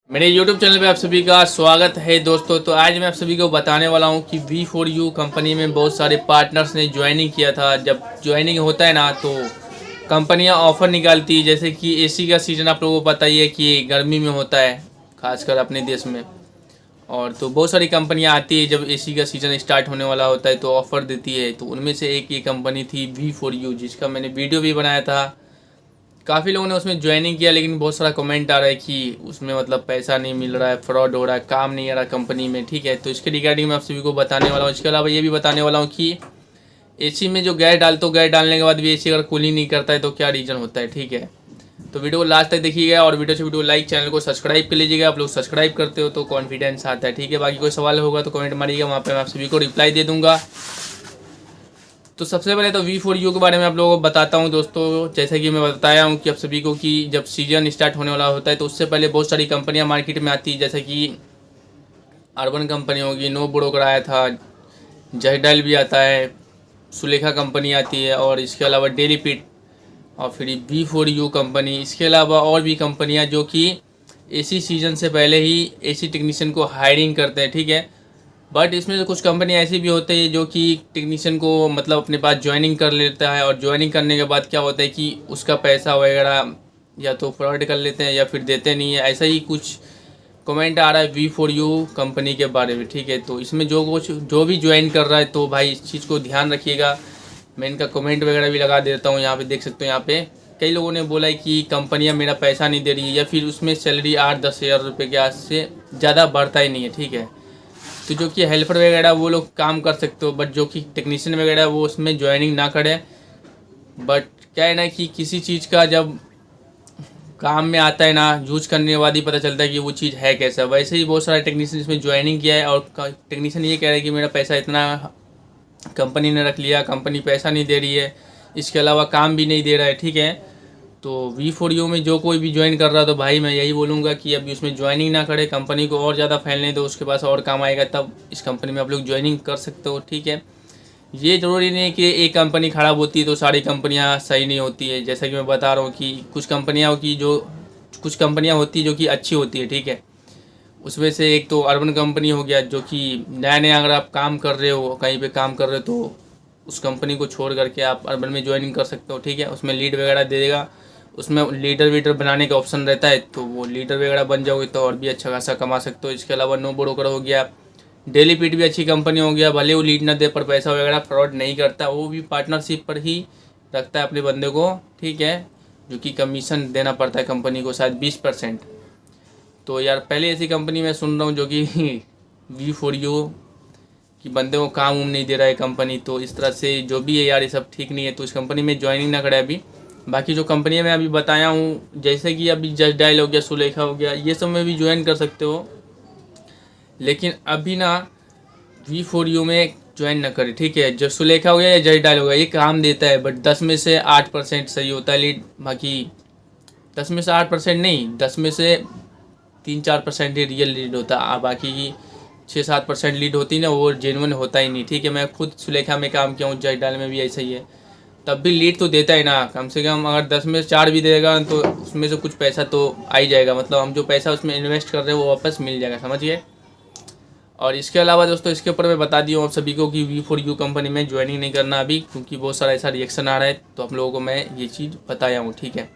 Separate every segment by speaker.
Speaker 1: मेरे YouTube channel पे आप सभी का स्वागत है दोस्तों। तो आज मैं आप सभी को बताने वाला हूँ कि V4U कंपनी में बहुत सारे पार्टनर्स ने ज्वाइनिंग किया था। जब ज्वाइनिंग होता है ना तो कंपनियाँ ऑफ़र निकालती है, जैसे कि एसी का सीज़न आप लोगों को पता ही है कि गर्मी में होता है खासकर अपने देश में। और तो बहुत सारी कंपनियाँ आती है जब एसी का सीज़न स्टार्ट होने वाला होता है तो ऑफ़र देती है। तो उनमें से एक ये कंपनी थी V4U, जिसका मैंने वीडियो भी बनाया था। काफ़ी लोगों ने उसमें ज्वाइनिंग किया, लेकिन बहुत सारा कमेंट आ रहा है कि उसमें मतलब पैसा नहीं मिल रहा है, फ्रॉड हो रहा है, काम नहीं आ रहा कंपनी में। ठीक है, तो इसके रिगार्डिंग मैं आप सभी को बताने वाला हूँ। इसके अलावा ये भी बताने वाला हूँ कि एसी में जो गैस डालने के बाद भी एसी अगर कूलिंग नहीं करता है तो क्या रीज़न होता है। ठीक है, तो वीडियो को लास्ट तक देखिएगा और वीडियो लाइक, चैनल को सब्सक्राइब कर लीजिएगा। आप लोग सब्सक्राइब करते हो तो कॉन्फिडेंस आता है। ठीक है, बाकी कोई सवाल होगा तो कमेंट मारिएगा, वहाँ पर मैं आप सभी को रिप्लाई दे दूँगा। तो सबसे पहले तो V4U के बारे में आप लोगों को बताता हूं दोस्तों। जैसे कि मैं बताया हूं कि आप सभी को कि जब सीजन स्टार्ट होने वाला होता है तो उससे पहले बहुत सारी कंपनियां मार्केट में आती है, जैसे कि अर्बन कंपनी होगी, नो ब्रोकर आया था, जयडाइल भी आता है, सुलेखा कंपनी आती है, और इसके अलावा डेली पिट, और फिर V4U कंपनी। इसके अलावा और भी कंपनियाँ जो कि एसी सीजन से पहले ही एसी टेक्नीशियन को हायरिंग करते हैं। ठीक है, बट इसमें से कुछ कंपनी ऐसी भी होती है जो कि टेक्नीशियन को मतलब अपने पास ज्वाइनिंग कर लेता है, और ज्वाइनिंग करने के बाद क्या होता है कि उसका पैसा वगैरह या तो फ्रॉड कर लेते हैं या फिर देते नहीं है। ऐसा ही कुछ कमेंट आ रहा है V4U कंपनी के बारे में। ठीक है, तो इसमें जो भी ज्वाइन कर रहा है तो भाई इस चीज़ को ध्यान रखिएगा। मैं इनका कमेंट वगैरह भी लगा देता हूँ, यहाँ पे देख सकते हो। यहाँ पे कई लोगों ने बोला है कि कंपनियाँ मेरा पैसा नहीं दे रही है, या फिर उसमें सैलरी 8-10 हज़ार रुपये के आज से ज़्यादा बढ़ता ही नहीं है। ठीक है, तो जो कि हेल्पर वगैरह वो लोग काम कर सकते हो, बट जो कि टेक्नीशियन वगैरह वो उसमें ज्वाइनिंग ना करें। बट क्या है ना कि किसी चीज़ का जब काम में आता है ना, यूज करने के बाद ही पता चलता है कि वो चीज़ है कैसा। वैसे ही बहुत सारे टेक्नीशियन इसमें ज्वाइनिंग किया है, और टेक्नीशियन ये कह रहा है कि मेरा पैसा इतना कंपनी ने रख लिया, कंपनी पैसा नहीं दे रही है, इसके अलावा काम भी नहीं दे रहा है। ठीक है, तो V4U में जो कोई भी ज्वाइन कर रहा है तो भाई मैं यही बोलूँगा कि अभी उसमें ज्वाइनिंग ना करे, कंपनी को और ज़्यादा फैलने दो, उसके पास और काम आएगा तब इस कंपनी में आप लोग ज्वाइनिंग कर सकते हो। ठीक है, ये ज़रूरी नहीं है कि एक कंपनी ख़राब होती है तो सारी कंपनियां सही नहीं होती है। जैसा कि मैं बता रहा हूँ कि कुछ कंपनियां होती है जो कि अच्छी होती है। ठीक है, उसमें से एक तो अर्बन कंपनी हो गया, जो कि नया नया अगर आप काम कर रहे हो, कहीं पे काम कर रहे हो, तो उस कंपनी को छोड़ करके आप अर्बन में ज्वाइनिंग कर सकते हो। ठीक है, उसमें लीड वगैरह दे देगा, उसमें लीडर वीडर बनाने का ऑप्शन रहता है, तो वो लीडर वगैरह बन जाओगे तो और भी अच्छा खासा कमा सकते हो। इसके अलावा नो ब्रोकर हो गया, डेली पीट भी अच्छी कंपनी हो गया, भले वो लीड ना दे पर पैसा वगैरह फ्रॉड नहीं करता, वो भी पार्टनरशिप पर ही रखता है अपने बंदे को। ठीक है, जो कि कमीशन देना पड़ता है कंपनी को, शायद 20%। तो यार पहले ऐसी कंपनी मैं सुन रहा हूँ जो कि V4U कि बंदे को काम उम नहीं दे रहा है कंपनी, तो इस तरह से जो भी है यार ये सब ठीक नहीं है, तो इस कंपनी में ज्वाइनिंग ना करे अभी। बाकी जो कंपनियाँ मैं अभी बताया हूँ, जैसे कि अभी जस्ट डायल हो गया, सुलेखा हो गया, ये सब में भी ज्वाइन कर सकते हो, लेकिन अभी ना V4U में ज्वाइन ना करें। ठीक है, जो सुलेखा हो गया या जस्ट डायल हो गया, ये काम देता है, बट 10 में से 8% सही होता है लीड, बाकी 10 में से 8% नहीं, 10 में से 3-4% ही रियल लीड होता है, बाकी की 6-7% लीड होती ना वो जेन्युइन होता ही नहीं। ठीक है, मैं खुद सुलेखा में काम किया हूँ, जस्ट डायल में भी ऐसा ही है, तब भी लीड तो देता है ना। कम से कम अगर 10 में से 4 भी देगा तो उसमें से कुछ पैसा तो आ ही जाएगा, मतलब हम जो पैसा उसमें इन्वेस्ट कर रहे हैं वो वापस मिल जाएगा, समझिए। और इसके अलावा दोस्तों इसके ऊपर मैं बता दिया हूँ आप सभी को कि V4U कंपनी में ज्वाइनिंग नहीं करना अभी, क्योंकि बहुत सारा ऐसा रिएक्शन आ रहा है, तो आप लोगों को मैं ये चीज़ बताया हूँ। ठीक है,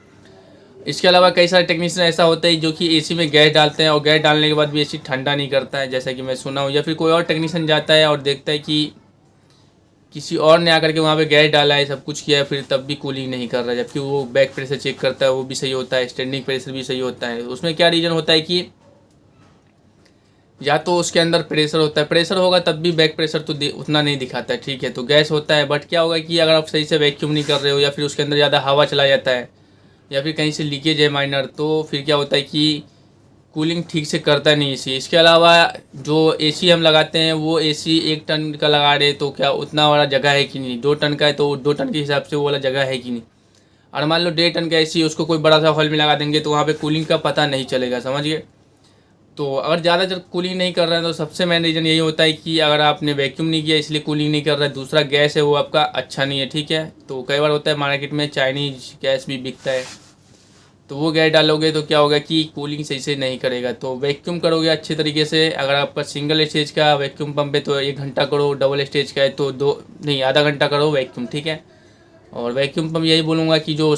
Speaker 1: इसके अलावा कई सारे टेक्नीशियन ऐसा होता है जो कि एसी में गैस डालते हैं, और गैस डालने के बाद भी एसी ठंडा नहीं करता है, जैसा कि मैं सुना हूँ। या फिर कोई और टेक्नीशियन जाता है और देखता है कि किसी और ने आकर के वहाँ पे गैस डाला है, सब कुछ किया है, फिर तब भी कूलिंग नहीं कर रहा है, जबकि वो बैक प्रेशर चेक करता है, वो भी सही होता है, स्टैंडिंग प्रेशर भी सही होता है। उसमें क्या रीज़न होता है कि या तो उसके अंदर प्रेशर होता है, प्रेशर होगा तब भी बैक प्रेशर तो उतना नहीं दिखाता है। ठीक है, तो गैस होता है, बट क्या होगा कि अगर आप सही से वैक्यूम नहीं कर रहे हो, या फिर उसके अंदर ज़्यादा हवा चला जाता है, या फिर कहीं से लीकेज है माइनर, तो फिर क्या होता है कि कूलिंग ठीक से करता नहीं एसी। इसके अलावा जो एसी हम लगाते हैं वो एसी 1 टन का लगा रहे, तो क्या उतना वाला जगह है कि नहीं, 2 टन का है तो 2 टन के हिसाब से वो वाला जगह है कि नहीं। और मान लो 1.5 टन का एसी, उसको कोई बड़ा सा हॉल में लगा देंगे तो वहाँ पे कूलिंग का पता नहीं चलेगा, समझिए। तो अगर ज़्यादा जब कूलिंग नहीं कर रहा है तो सबसे मेन रीज़न यही होता है कि अगर आपने वैक्यूम नहीं किया इसलिए कूलिंग नहीं कर रहा है, दूसरा गैस है वो आपका अच्छा नहीं है। ठीक है, तो कई बार होता है मार्केट में चाइनीज़ गैस भी बिकता है, तो वो गैस डालोगे तो क्या होगा कि कूलिंग सही से नहीं करेगा। तो वैक्यूम करोगे अच्छे तरीके से। अगर आपका सिंगल स्टेज का वैक्यूम पंप है तो 1 घंटा करो, डबल स्टेज का है तो दो नहीं आधा घंटा करो वैक्यूम, ठीक है। और वैक्यूम पंप यही बोलूँगा कि जो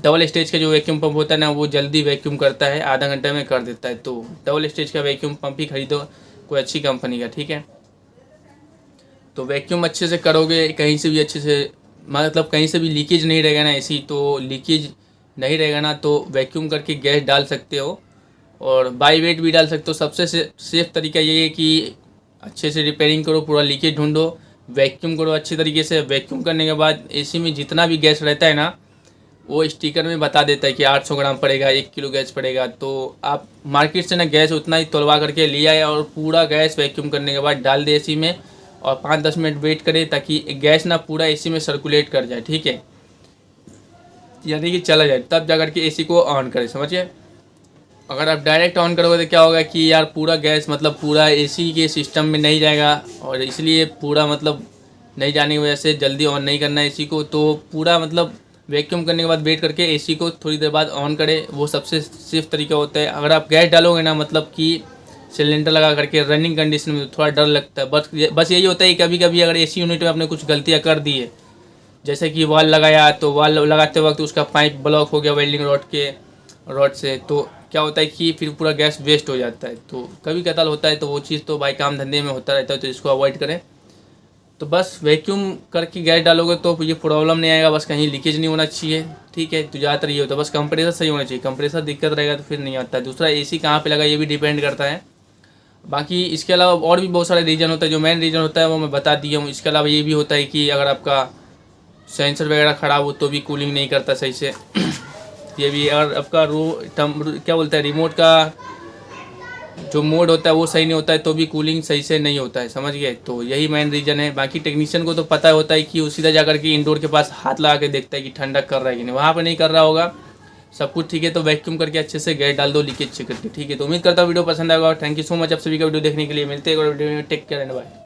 Speaker 1: डबल स्टेज का जो वैक्यूम पंप होता है ना, वो जल्दी वैक्यूम करता है, आधा घंटे में कर देता है। तो डबल स्टेज का वैक्यूम पंप ही खरीदो कोई अच्छी कंपनी का, ठीक है। तो वैक्यूम अच्छे से करोगे, कहीं से भी अच्छे से मतलब कहीं से भी लीकेज नहीं रहेगा ना, ऐसी तो लीकेज नहीं रहेगा ना तो वैक्यूम करके गैस डाल सकते हो। और बाई वेट भी डाल सकते हो। सबसे सेफ तरीका ये है कि अच्छे से रिपेयरिंग करो, पूरा लीकेज ढूंढो, वैक्यूम करो अच्छे तरीके से। वैक्यूम करने के बाद एसी में जितना भी गैस रहता है ना, वो स्टिकर में बता देता है कि 800 ग्राम पड़ेगा, 1 किलो गैस पड़ेगा। तो आप मार्केट से ना गैस उतना ही तोलवा करके लिया है और पूरा गैस वैक्यूम करने के बाद डाल दे एसी में और 5-10 मिनट वेट करें ताकि गैस ना पूरा एसी में सर्कुलेट कर जाए, ठीक है, यानी कि चला जाए, तब जा करके एसी को ऑन करें, समझिए। अगर आप डायरेक्ट ऑन करोगे तो क्या होगा कि यार पूरा गैस मतलब पूरा एसी के सिस्टम में नहीं जाएगा, और इसलिए पूरा मतलब नहीं जाने की वजह से जल्दी ऑन नहीं करना है एसी को। तो पूरा मतलब वैक्यूम करने के बाद वेट करके एसी को थोड़ी देर बाद ऑन करें, वो सबसे सेफ तरीका होता है। अगर आप गैस डालोगे ना मतलब कि सिलेंडर लगा करके रनिंग कंडीशन में, तो थोड़ा डर लगता है। बस यही होता है कि कभी कभी अगर एसी यूनिट में आपने कुछ गलतियाँ कर दी है, जैसे कि वाल लगाया तो वाल लगाते वक्त उसका पाइप ब्लॉक हो गया वेल्डिंग रॉड से, तो क्या होता है कि फिर पूरा गैस वेस्ट हो जाता है। तो कभी कताल होता है, तो वो चीज़ तो भाई काम धंधे में होता रहता है, तो इसको अवॉइड करें। तो बस वैक्यूम करके गैस डालोगे तो ये प्रॉब्लम नहीं आएगा, बस कहीं लीकेज नहीं होना चाहिए, ठीक है। तो ज़्यादातर ये होता है, बस कंप्रेसर सही होना चाहिए। कंप्रेसर दिक्कत रहेगा तो फिर नहीं आता है। दूसरा एसी कहाँ पे लगा ये भी डिपेंड करता है। बाकी इसके अलावा और भी बहुत सारे रीज़न होता है, जो मेन रीज़न होता है वो मैं बता दिया हूँ। इसके अलावा ये भी होता है कि अगर आपका सेंसर वगैरह ख़राब हो तो भी कूलिंग नहीं करता सही से। ये भी अगर आपका क्या बोलते हैं रिमोट का जो मोड होता है वो सही नहीं होता है तो भी कूलिंग सही से नहीं होता है, समझ गए। तो यही मेन रीज़न है। बाकी टेक्नीशियन को तो पता होता है कि वो सीधा जाकर के इंडोर के पास हाथ लगा के देखता है कि ठंडा कर रहा है कि नहीं, वहाँ पे नहीं कर रहा होगा, सब कुछ ठीक है। तो वैक्यूम करके अच्छे से गैस डाल दो लीकेज चेक करके, ठीक है। तो उम्मीद करता हूँ वीडियो पसंद आएगा। थैंक यू सो मच आप सभी का वीडियो देखने के लिए। मिलते हैं वीडियो में, टेक केयर एंड बाय।